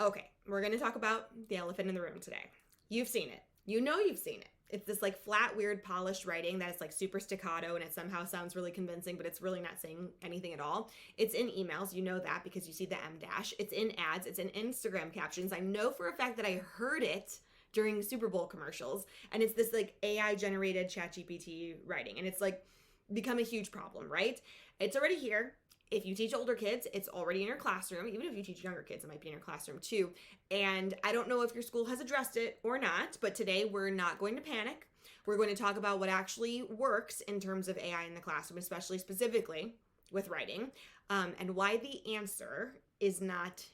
Okay, we're going to talk about the elephant in the room today. You've seen it. You know you've seen it. It's this like flat, weird, polished writing that is like super staccato and it somehow sounds really convincing, but it's really not saying anything at all. It's in emails. You know that because you see the M dash. It's in ads. It's in Instagram captions. I know for a fact that I heard it during Super Bowl commercials. And it's this like AI generated ChatGPT writing. And it's like become a huge problem, right? It's already here. If you teach older kids, it's already in your classroom. Even if you teach younger kids, it might be in your classroom too. And I don't know if your school has addressed it or not, but today we're not going to panic. We're going to talk about what actually works in terms of AI in the classroom, especially specifically with writing, and why the answer is not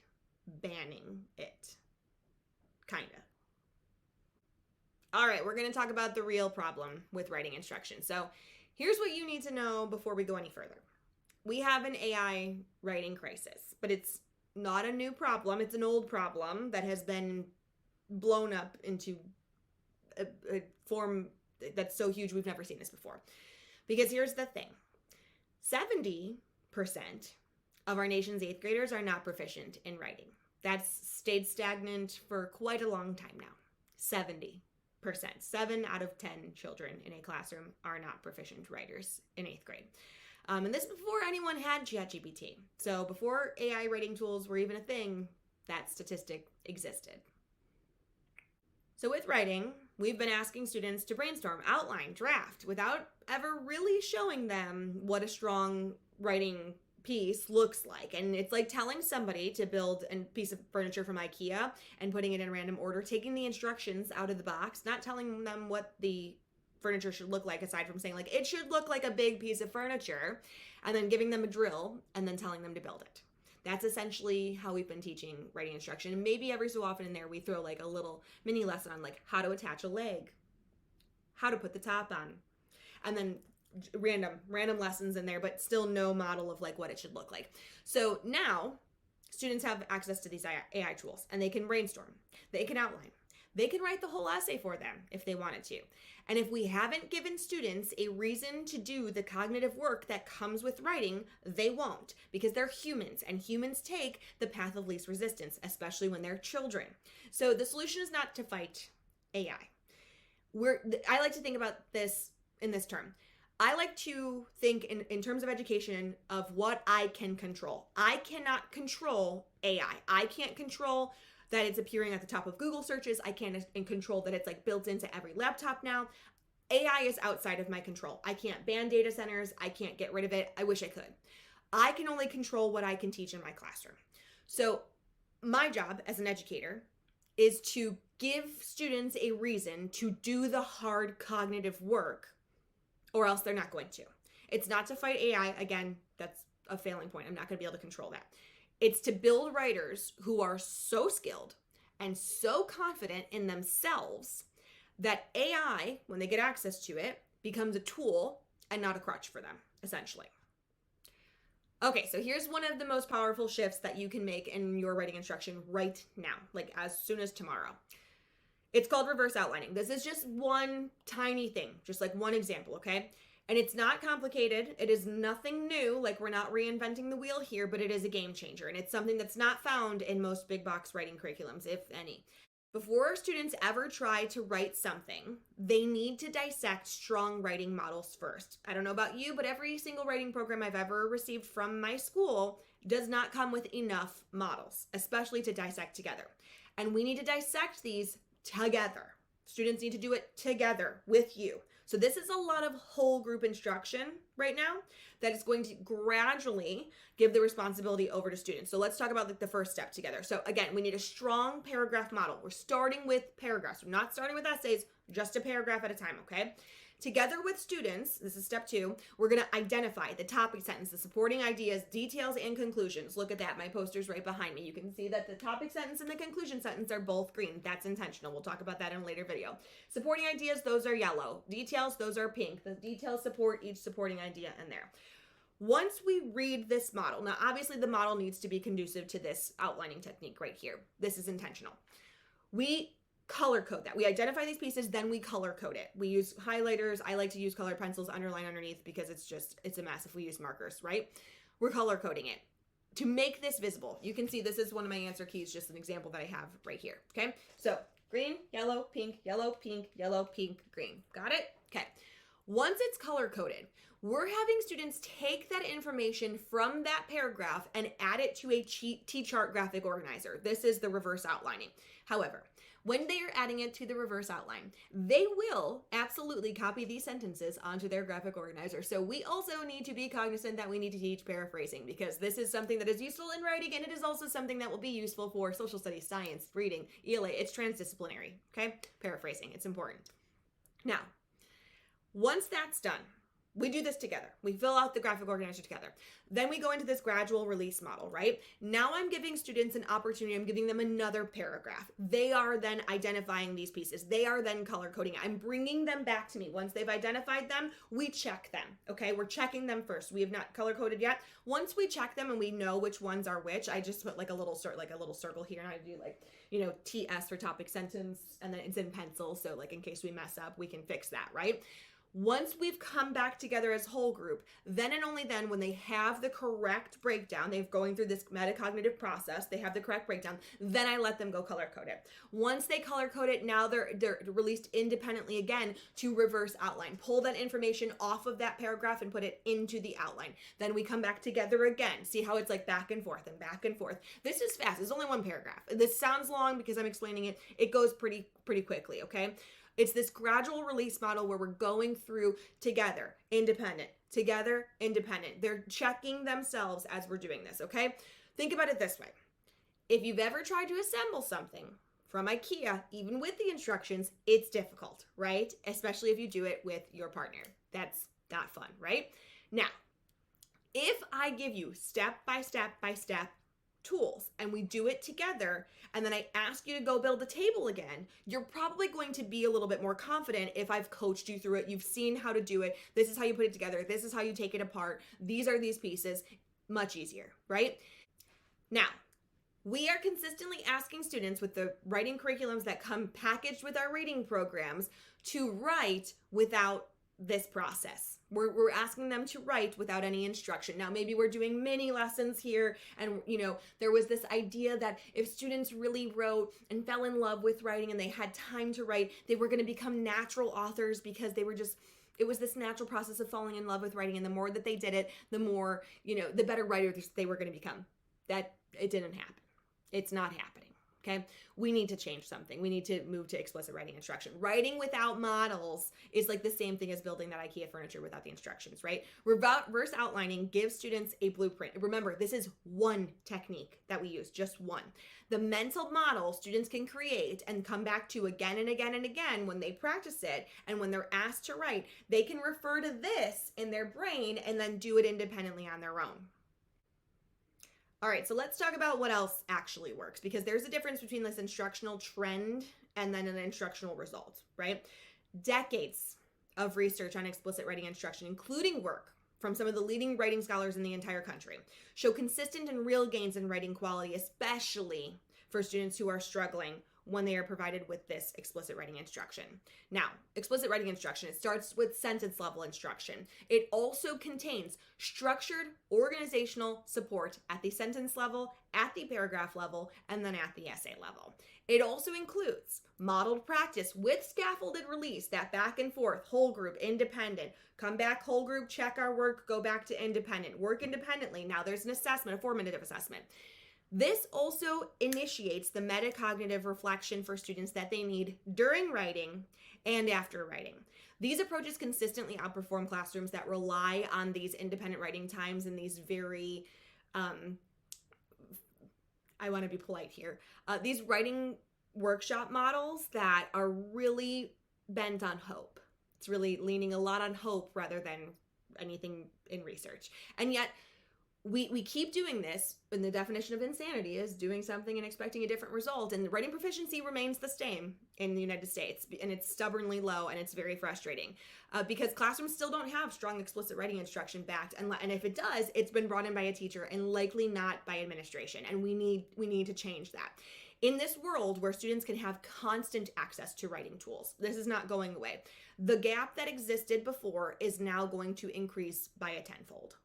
banning it. Kinda. All right, we're going to talk about the real problem with writing instruction. So here's what you need to know before we go any further. We have an AI writing crisis, but it's not a new problem. It's an old problem that has been blown up into a form that's so huge we've never seen this before. Because here's the thing. 70% of our nation's 8th graders are not proficient in writing. That's stayed stagnant for quite a long time now. 70%. 7 out of 10 children in a classroom are not proficient writers in 8th grade. And this before anyone had ChatGPT. So before AI writing tools were even a thing, that statistic existed. So with writing, we've been asking students to brainstorm, outline, draft, without ever really showing them what a strong writing piece looks like. And it's like telling somebody to build a piece of furniture from IKEA and putting it in random order, taking the instructions out of the box, not telling them what the furniture should look like, aside from saying like it should look like a big piece of furniture, and then giving them a drill and then telling them to build it. That's essentially how we've been teaching writing instruction. And maybe every so often in there we throw like a little mini lesson on like how to attach a leg, how to put the top on, and then random lessons in there, but still no model of like what it should look like. So now students have access to these AI tools and they can brainstorm, they can outline, they can write the whole essay for them if they wanted to. And if we haven't given students a reason to do the cognitive work that comes with writing, they won't, because they're humans and humans take the path of least resistance, especially when they're children. So the solution is not to fight AI. I like to think about this in this term. I like to think in terms of education of what I can control. I cannot control AI. I can't control that it's appearing at the top of Google searches. I can't control that it's like built into every laptop now. AI is outside of my control. I can't ban data centers. I can't get rid of it. I wish I could. I can only control what I can teach in my classroom. So my job as an educator is to give students a reason to do the hard cognitive work, or else they're not going to. It's not to fight AI. Again, that's a failing point. I'm not going to be able to control that. It's to build writers who are so skilled and so confident in themselves that AI, when they get access to it, becomes a tool and not a crutch for them, essentially. Okay, so here's one of the most powerful shifts that you can make in your writing instruction right now, like as soon as tomorrow. It's called reverse outlining. This is just one tiny thing, just like one example, okay? And it's not complicated. It is nothing new. Like, we're not reinventing the wheel here, but it is a game changer. And it's something that's not found in most big box writing curriculums, if any. Before students ever try to write something, they need to dissect strong writing models first. I don't know about you, but every single writing program I've ever received from my school does not come with enough models, especially to dissect together. And we need to dissect these together. Students need to do it together with you. So this is a lot of whole group instruction right now that is going to gradually give the responsibility over to students. So let's talk about like the first step together. So again, we need a strong paragraph model. We're starting with paragraphs. We're not starting with essays, just a paragraph at a time, okay? Together with students, this is step 2, we're going to identify the topic sentence, the supporting ideas, details, and conclusions. Look at that. My poster's right behind me. You can see that the topic sentence and the conclusion sentence are both green. That's intentional. We'll talk about that in a later video. Supporting ideas, those are yellow. Details, those are pink. The details support each supporting idea in there. Once we read this model, now obviously the model needs to be conducive to this outlining technique right here. This is intentional. We color code that. We identify these pieces, then we color code it. We use highlighters. I like to use colored pencils, underline underneath, because it's a mess if we use markers, right? We're color coding it. to make this visible. You can see this is one of my answer keys, just an example that I have right here. Okay, so green, yellow, pink, yellow, pink, yellow, pink, green. Got it? Okay. Once it's color coded, we're having students take that information from that paragraph and add it to a T-chart graphic organizer. This is the reverse outlining. However, when they are adding it to the reverse outline, they will absolutely copy these sentences onto their graphic organizer. So we also need to be cognizant that we need to teach paraphrasing, because this is something that is useful in writing, and it is also something that will be useful for social studies, science, reading, ELA. It's transdisciplinary, okay? Paraphrasing, it's important. Now, once that's done, we do this together. We fill out the graphic organizer together. Then we go into this gradual release model, right? Now I'm giving students an opportunity. I'm giving them another paragraph. They are then identifying these pieces. They are then color coding. I'm bringing them back to me. Once they've identified them, we check them, okay? We're checking them first. We have not color coded yet. Once we check them and we know which ones are which, I just put like a little circle here, and I do like, you know, TS for topic sentence, and then it's in pencil. So like in case we mess up, we can fix that, right? Once we've come back together as whole group, then and only then, when they have the correct breakdown, they've going through this metacognitive process, they have the correct breakdown, then I let them go color code it. Once they color code it, now they're released independently again to reverse outline. Pull that information off of that paragraph and put it into the outline. Then we come back together again. See how it's like back and forth and back and forth. This is fast. It's only one paragraph. This sounds long because I'm explaining it. It goes pretty quickly, okay? It's this gradual release model where we're going through together, independent, together, independent. They're checking themselves as we're doing this, okay? Think about it this way. If you've ever tried to assemble something from IKEA, even with the instructions, it's difficult, right? Especially if you do it with your partner. That's not fun, right? Now, if I give you step by step by step tools and we do it together, and then I ask you to go build a table again, you're probably going to be a little bit more confident if I've coached you through it. You've seen how to do it. This is how you put it together. This is how you take it apart. These are these pieces. Much easier, right? Now, we are consistently asking students with the writing curriculums that come packaged with our reading programs to write without this process. We're asking them to write without any instruction. Now, maybe we're doing mini lessons here, and you know, there was this idea that if students really wrote and fell in love with writing and they had time to write, they were going to become natural authors, because they were just, it was this natural process of falling in love with writing, and the more that they did it, the more, you know, the better writers they were going to become. That, it didn't happen. It's not happening. Okay, we need to change something. We need to move to explicit writing instruction. Writing without models is like the same thing as building that IKEA furniture without the instructions, right? Reverse outlining gives students a blueprint. Remember, this is one technique that we use, just one. The mental model students can create and come back to again and again and again when they practice it, and when they're asked to write, they can refer to this in their brain and then do it independently on their own. All right, so let's talk about what else actually works, because there's a difference between this instructional trend and then an instructional result, right? Decades of research on explicit writing instruction, including work from some of the leading writing scholars in the entire country, show consistent and real gains in writing quality, especially for students who are struggling when they are provided with this explicit writing instruction. Now, explicit writing instruction, it starts with sentence level instruction. It also contains structured organizational support at the sentence level, at the paragraph level, and then at the essay level. It also includes modeled practice with scaffolded release, that back and forth, whole group, independent, come back, whole group, check our work, go back to independent, work independently. Now there's an assessment, a formative assessment. This also initiates the metacognitive reflection for students that they need during writing and after writing. These approaches consistently outperform classrooms that rely on these independent writing times and these very, I want to be polite here, these writing workshop models that are really bent on hope. It's really leaning a lot on hope rather than anything in research. And yet, we keep doing this, and the definition of insanity is doing something and expecting a different result, and writing proficiency remains the same in the United States, and it's stubbornly low, and it's very frustrating because classrooms still don't have strong explicit writing instruction backed, and if it does, it's been brought in by a teacher and likely not by administration, and we need to change that. In this world where students can have constant access to writing tools, this is not going away. The gap that existed before is now going to increase by a tenfold.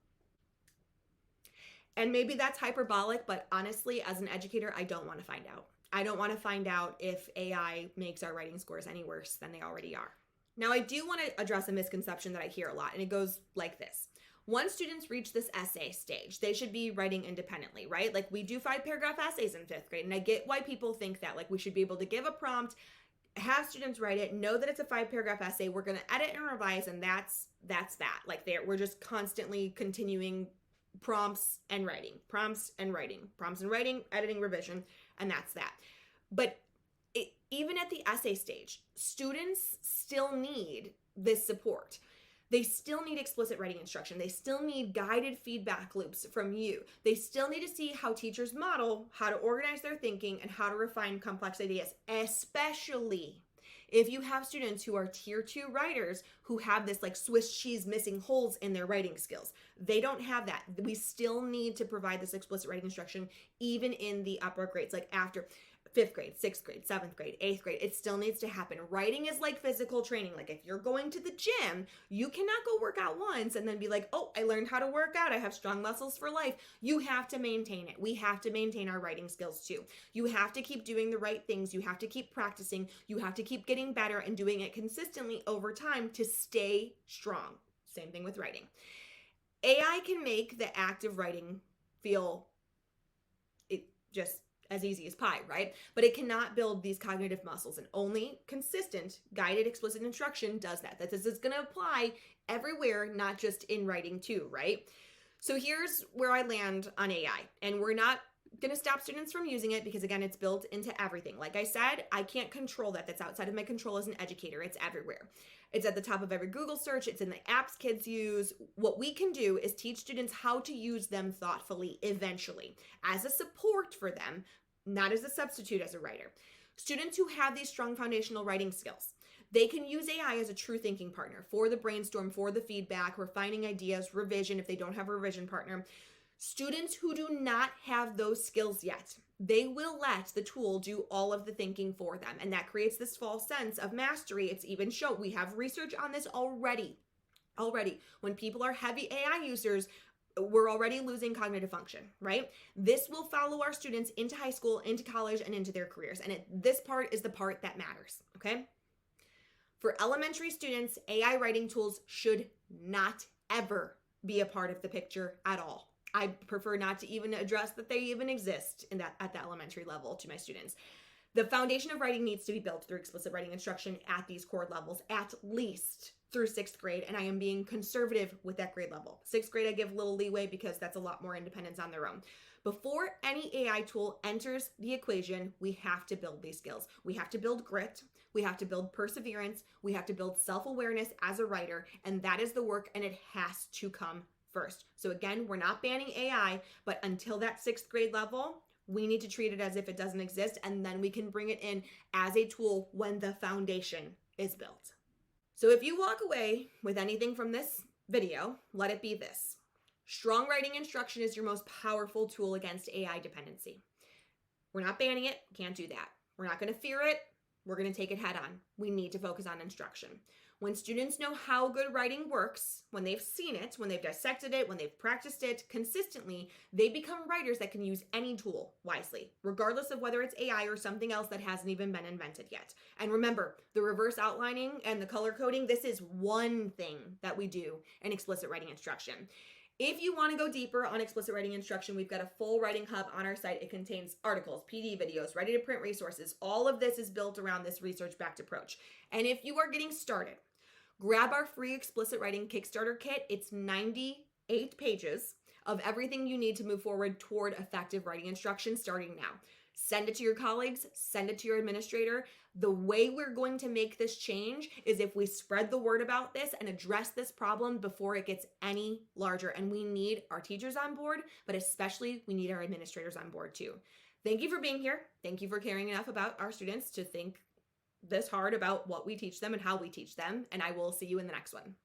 And maybe that's hyperbolic, but honestly, as an educator, I don't want to find out. I don't want to find out if AI makes our writing scores any worse than they already are. Now, I do want to address a misconception that I hear a lot, and it goes like this. Once students reach this essay stage, they should be writing independently, right? Like we do 5-paragraph essays in 5th grade, and I get why people think that. Like we should be able to give a prompt, have students write it, know that it's a 5-paragraph essay, we're going to edit and revise, and that's that. Like we're just constantly continuing prompts and writing, editing, revision, and that's that. But even at the essay stage, students still need this support. They still need explicit writing instruction. They still need guided feedback loops from you. They still need to see how teachers model how to organize their thinking and how to refine complex ideas, especially if you have students who are tier 2 writers who have this like Swiss cheese missing holes in their writing skills. They don't have that. We still need to provide this explicit writing instruction even in the upper grades, like after 5th grade, 6th grade, 7th grade, 8th grade. It still needs to happen. Writing is like physical training. Like if you're going to the gym, you cannot go work out once and then be like, oh, I learned how to work out. I have strong muscles for life. You have to maintain it. We have to maintain our writing skills too. You have to keep doing the right things. You have to keep practicing. You have to keep getting better and doing it consistently over time to stay strong. Same thing with writing. AI can make the act of writing feel just as easy as pie, right? But it cannot build these cognitive muscles, and only consistent, guided, explicit instruction does that. That this is going to apply everywhere, not just in writing too, right? So here's where I land on AI, and we're not going to stop students from using it because, again, it's built into everything. Like I said, I can't control that. That's outside of my control as an educator. It's everywhere. It's at the top of every Google search. It's in the apps kids use. What we can do is teach students how to use them thoughtfully eventually as a support for them, not as a substitute as a writer. Students who have these strong foundational writing skills, they can use AI as a true thinking partner for the brainstorm, for the feedback, refining ideas, revision if they don't have a revision partner. Students who do not have those skills yet, they will let the tool do all of the thinking for them. And that creates this false sense of mastery. It's even shown. We have research on this already. When people are heavy AI users, we're already losing cognitive function, right? This will follow our students into high school, into college, and into their careers. And this part is the part that matters, okay? For elementary students, AI writing tools should not ever be a part of the picture at all. I prefer not to even address that they even exist at the elementary level to my students. The foundation of writing needs to be built through explicit writing instruction at these core levels, at least through 6th grade, and I am being conservative with that grade level. 6th grade, I give a little leeway because that's a lot more independence on their own. Before any AI tool enters the equation, we have to build these skills. We have to build grit. We have to build perseverance. We have to build self-awareness as a writer, and that is the work, and it has to come first. So again, we're not banning AI, but until that 6th grade level, we need to treat it as if it doesn't exist, and then we can bring it in as a tool when the foundation is built. So if you walk away with anything from this video, let it be this. Strong writing instruction is your most powerful tool against AI dependency. We're not banning it, can't do that. We're not going to fear it, we're going to take it head on. We need to focus on instruction. When students know how good writing works, when they've seen it, when they've dissected it, when they've practiced it consistently, they become writers that can use any tool wisely, regardless of whether it's AI or something else that hasn't even been invented yet. And remember, the reverse outlining and the color coding, this is one thing that we do in explicit writing instruction. If you want to go deeper on explicit writing instruction, we've got a full writing hub on our site. It contains articles, PD videos, ready to print resources. All of this is built around this research-backed approach. And if you are getting started, grab our free explicit writing Kickstarter kit. It's 98 pages of everything you need to move forward toward effective writing instruction starting now. Send it to your colleagues, send it to your administrator. The way we're going to make this change is if we spread the word about this and address this problem before it gets any larger. And we need our teachers on board, but especially we need our administrators on board too. Thank you for being here. Thank you for caring enough about our students to think this hard about what we teach them and how we teach them. And I will see you in the next one.